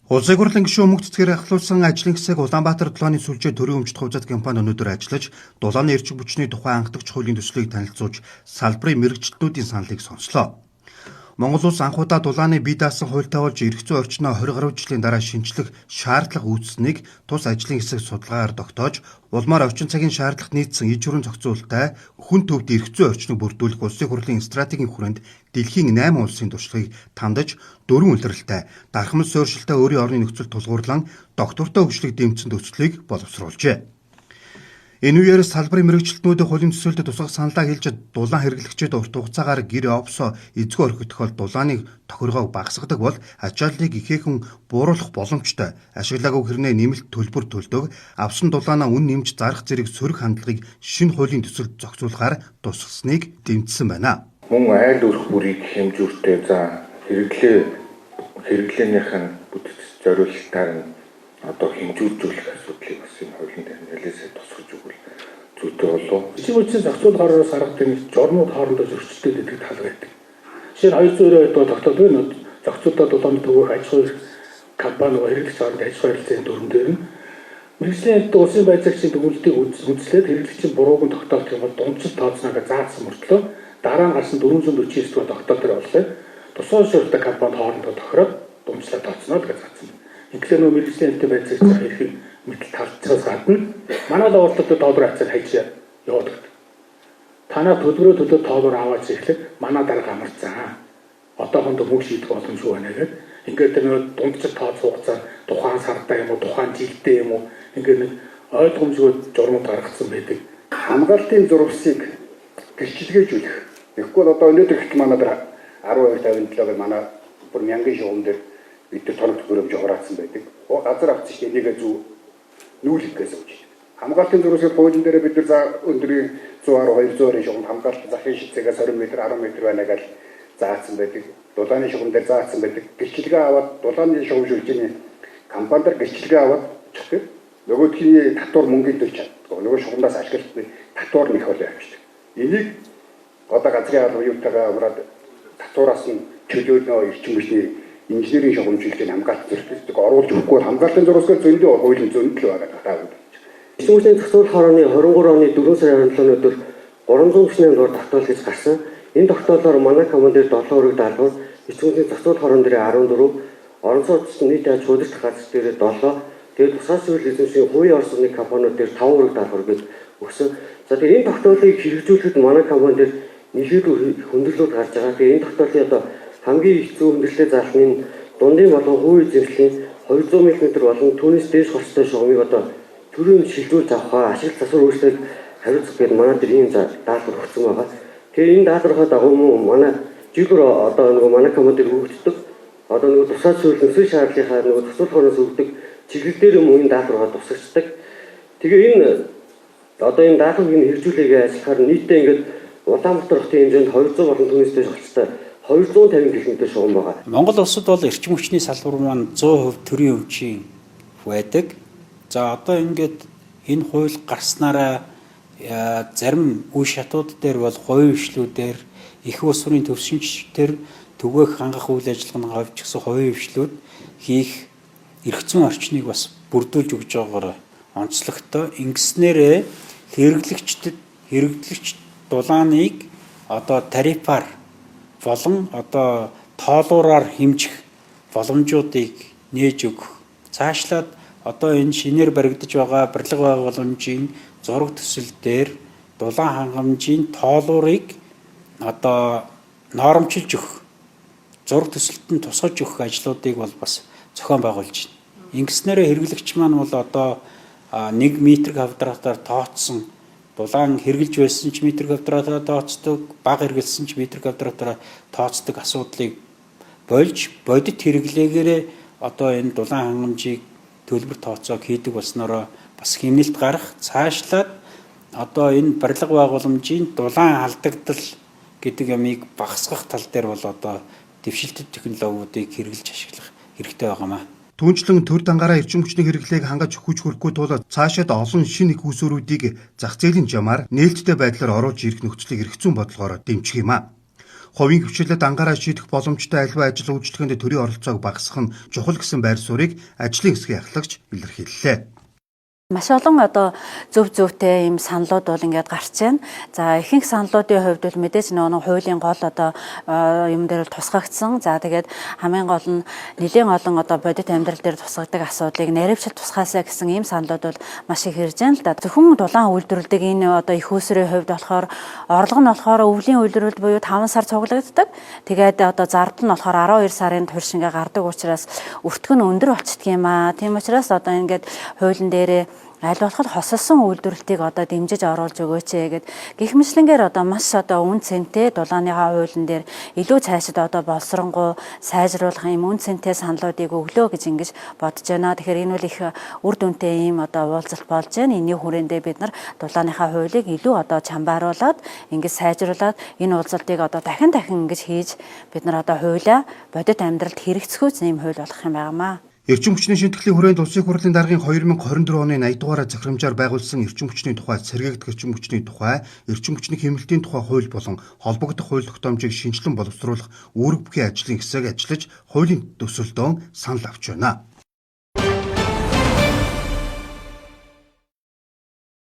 Улсын хурлын гишүүн мөнгө цэцгээр ахлуулсан ажлын хэсэг Улаанбаатар дулааны сүлжээ төрийн өмчт хувьцаат компани өнөөдөр ажиллаж, дулааны эрчим хүчний тухай анхдагч хуулийн төслийг танилцуулж, салбарын мэрэгчлэлтүүдийн саналыг сонслоо. Монгол улс анхудаа дулааны бие даасан хуультай болж эрх зүйн орчноо 20 гаруй жилийн дараа шинжлэх шаардлага үүссэнийг тус ажлын хэсэг судалгаагаар тогтоож, улмаар орчин цагийн шаардлагат нийцсэн иж хүрэн зохицуулалттай хүн төвд эрх зүйн орчныг бүрдүүлэх улсын хурлын стратегийн хүрээнд дэлхийн 8 улсын туршлагыг тандаж, 4 улиралтай, дархмал суурьшилтай өөрийн орны нөхцөл тулгуурлан доктортой хөгжлийг дэмжсэн төслийг боловсруулжээ. Энэ үеэр салбарын мэрэгчлэлтнүүдийн хуулийн төсөлд тусгах саналаа хэлж дулаан хэрэглэгчид урт хугацаагаар гэр овсоо эзгүй орхих тохиолдолд дулааны тохиргоог багасгадаг бол ачааллыг ихээхэн бууруулах боломжтой. Ашиглаагүй хэрнээ нэмэлт төлбөр төлдөг, авсан дулаанаа үн нэмж зарах зэрэг сөрөг хандлагыг шинэ хуулийн төсөлд зохицуулахаар тусгасныг дэмжсэн байна. Мөн айл өрх бүрийг хэмжүүртэй хэрэглээнийх нь бүтэц зориулалтаар нь одоо хэмжүүлжүүлэх асуудлыг бас энэ хуулийн дээр нэлээсээ тусгаж өгвөл зүйтэй болов. Жишээ нь зохицуулахаараас гаргадаг нэг журмууд хоорондоо зөрчилдөд гэдэг тал байдаг. Жишээ нь 290 одоо тогтоод байна. Зохицуулалтад дулааны төвөөх аж ахуй компани хэрэглэгч хооронд аж ахуй харилцааны дүрм дээр нь мэргэжлийн улсын байцаагчдын дүгнэлтийг үзлээд хэрэглэгчийн бурууг нь тогтоох юм бол дундчил тооцноог заасан мөртлөө дараа нь гарсан 449 дугаар тогтоол дээр боллоо. Тусгай шууртай компанид хоорондоо тохироод дундчлаа тооцноо гэж заасан. Инглиш нөө мэргэжлийн байцаагч хэрэг мэтэл талцраас гадна манай лавралтад тоолбор хацаар хайж яваад. Танаа төлбөрөө тоолбор аваад ирэхлээр манай дарга амарцсан. Одоохондоо мөнгө шийдэх боломжгүй байна гэдэг. Ингээд тэр нөө дундчил тооц хугацаа тухайн сарда юм уу, тухайн жилдээ юм уу ингээд нэг ойлгомжгүй журмууд гаргацсан байдаг. Хамгаалтын зурвсыг гэрчлэгээжүүлэх. Тэгэхгүй бол одоо өнөөдөр ихт манай дээр 1257-ыг манай бүр мянган шугам дээр бид нар тоног төгрөмж хураацсан байдаг. Газар авчих чинь энийг зөв нүүлэх гэсэн үг. Хамгаалтын зурвсыг хуучин дээр бид нар өндрийн 110 200-ын шугам хамгаалт захын шилцээс 20 м 10 м байна гэж заасан байдаг. Дулааны шугам дээр заасан байдаг. Гэрчлэгээ аваад дулааны шугам шилжээний компанидэр гэрчлэгээ аваад чихтэй нөгөөдхийн татвар мөнгөнд төлж чаддаг. Нөгөө шугамдаас ашиглалтны татвар нэх бол явчихдаг. Энийг одоо газрын алба юутайгаа амраад татвараас нь чөлөөлнө эрчим хүчний инженерийн шугамжилтыг хамгаалт зэрэгтэй оруулж өгөхгүй хамгаалтын зурвасгаар зөндөө хуулийн зөндөл байгаа татаа. Эрчим хүчний зохицуулах хорооны 23 оны 4 сарын 17-ны өдөр 300 дугаар тогтоол гэж гарсан. Энэ тогтоолоор манай командир 7 өрөг даалгавар, эрчим хүчний зохицуулах хорон дээр 14, орон сууцны нийт аж хуулирч газар дээр 7, тэгээд тусгай зүйл эзэмшийн хувийн орсны компаниуд дээр 5 өрөг даалгавар гэж өгсөн. За тэгээд энэ тогтоолыг хэрэгжүүлэхэд манай командир нэлээд хөндлөлүүд гарч байгаа. Тэгээд энэ тогтоолын одоо хамгийн хэцүү хөндлөлтэй заалмын дундын болон хувийн эзэмшлийн 200 м болон түүнээс дээш хорстой шугамыг одоо төрийн шилжүүлж авахаа ашиглах засвар үйлчлэг хариуцах гэдэг манай дээр ийм даалгавар өгсөн байгаа. Тэгээд энэ даалгаврын дагуу манай жигүүр одоо нөгөө манай командир өгөгддөг. Одоо нөгөө тусгай зүйл нөхцөл шаардлагынхаа нөгөө төсөл хороноос өгдөг чиглэл дээр юм энэ даалгавраа тусгачдаг. Тэгээ энэ одоо энэ даалгаврыг хэрэгжүүлэгээ ажиллахаар нийтдээ ингээд Улаанбаатар хотын хэмжээнд 200 болон түүнээс дээш холцтой 250 км шугам байгаа. Монгол улсад бол эрчим хүчний салбар маань 100% төрийн өмчийн байдаг. За одоо ингээд энэ хууль гарснараа зарим үе шатууд дээр бол хувийн хвшлүүдээр их улс төрийн төвшинчдэр түгээх хангах үйл ажиллагааны хувьд ч гэсэн хувийн хвшлүүд хийх эрх зүйн орчныг бас бүрдүүлж өгж байгаагаар онцлогтой. Ингэснээрээ хэрэглэгч дулааныг одоо тарифаар болон одоо тоолуураар хэмжих боломжуудыг нээж өгөх. Цаашлаад одоо энэ шинээр баригдаж байгаа барилга байгууламжийн зураг төсөл дээр дулаан хангамжийн тоолуурыг одоо норомчилж өгөх. Зураг төсөлд нь тусгаж өгөх ажлуудыг бол бас зохион байгуулж байна. Ингэснээрээ хэрэглэгч маань бол одоо 1 м²-аар тооцсон дулаан хэрглэж байсан ч м²-аар тооцдог, бага хэрглэсэн ч м²-аар тооцдог асуудлыг болж бодит хэрэглээгээрээ одоо энэ дулаан хангамжийг төлбөр тооцоог хийдэг болсноороо бас хэмнэлт гарах, цаашлаад одоо энэ барилга байгууламжийн дулаан алдагдал гэдэг ямыг багасгах тал дээр бол одоо дэвшилтэд технологиудыг хэрэглэж ашиглах хэрэгтэй байгаамаа. Түүнчлэн төр дангаараа эрчим хүчний хэрэглээг хангаж хүч хөрөхгүй тул цаашаад олон шинэ их усөрүүдийг зах зээлийн жамаар нээлттэй байдлаар оруулж ирэх нөхцөлийг эрх зүйн бодлогоор дэмжих юм а. Хувийн хвчлэлд анхаарал шийдэх боломжтой аливаа ажил үйлчлэгэнд төрийн оролцоог багасгах нь чухал гэсэн байр суурийг ажлын хэсгийн ахлагч илэрхийллээ. Маш олон зөв зөвтэй ийм саналууд бол ингээд гарч байна. За ихэнх саналуудын хувьд бол мэдээж нөгөө хуулийн гол юм дээр тусгагдсан. За тэгээд хамгийн гол нь нэлийн олон бодит амьдрал дээр тусгагддаг асуудлыг наривчилж тусгаасаа гэсэн ийм саналууд бол маш их ирж байна л да. Зөвхөн дулаан үйлдвэрлэдэг энэ их усрын хувьд болохоор орлого нь болохоор өвлийн үйлдвэрлэлд буюу 5 сар цуглагддаг. Тэгээд зард нь болохоор 12 сарын турш ингээд гардаг учраас өртгөн өндөр болчихдөг юм аа. Тийм учраас ингээд хуулийн дээрээ аль болох хосолсон үйлдвэрлэлтийг дэмжиж оруулж өгөөч гэд гэх мэтлэнгээр маш үн цэнтэй дулааныхаа хуулийн дээр илүү цаашид боловсронгуй сайжруулах юм үн цэнтэй саналуудыг өглөө гэж ингэж бодож байна. Тэгэхээр энэ бол их үр дүнтэй ийм уулзалт болж байна. Энэний хүрээндээ бид нар дулааныхаа хуулийг илүү чамбааруулад ингэж сайжруулад энэ уулзалтыг дахин ингэж хийж бид нар хуулиа бодит амьдралд хэрэгцгүүц ийм хууль болох юм байнамаа. Эрчим хүчний шинтгэлийн хүрээнд Улсын хурлын даргын 2024 оны 80 дугаар захирамжаар байгуулсан эрчим хүчний тухай, сэргээгдэх эрчим хүчний тухай, эрчим хүчний хэмнэлтийн тухай хууль болон холбогдох хууль тогтоомжийг шинжилэн боловсруулах үүрэг бүхий ажлын хэсэг ажиллаж хуулийн төсөлдөөн санал авч байна.